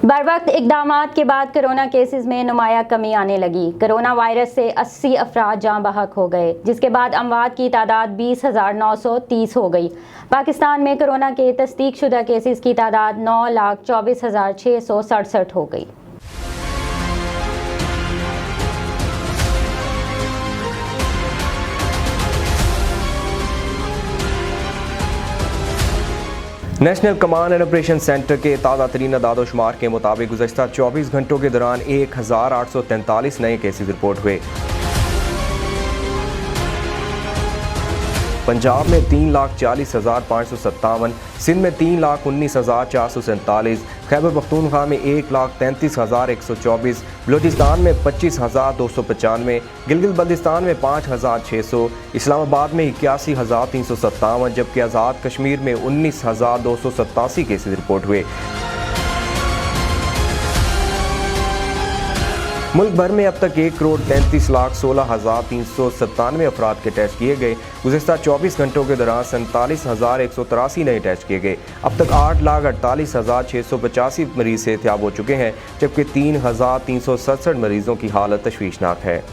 बरवक्त इक़दामात के बाद corona cases में नुमाया कमी आने लगी। कोरोना वायरस से 80 अफराद जाँ बहक हो गए, जिसके बाद अमवात की तादाद 20,930 हो गई। पाकिस्तान में कोरोना के तस्दीक शुदा केसेस की तादाद 9,24,667 हो गई। National command and operation centre के ताज़ा तरीन अदाद-ओ-शुमार के मुताबिक गुज़श्ता 24 घंटों के दौरान 1,843 नए केसेस रिपोर्ट हुए। पंजाब में 3,40,557, सिंध में 3,19,447, खैबर पख्तूनख्वा में 1,33,124, बलूचिस्तान में 25,295, गिलगित बल्तिस्तान में 5,600, इस्लामाबाद में 81,357, जबकि आज़ाद कश्मीर में 19,287 केसेस रिपोर्ट हुए। मुल्क भर में अब तक 1,33,16,397 अफराद के टेस्ट किए गए। गुज़श्ता 24 घंटों के दौरान 47,183 नए टेस्ट किए गए। अब तक 8,48,685 मरीज सेहतियाब हो चुके हैं, जबकि 3,367 मरीजों की हालत तशवीशनाक है।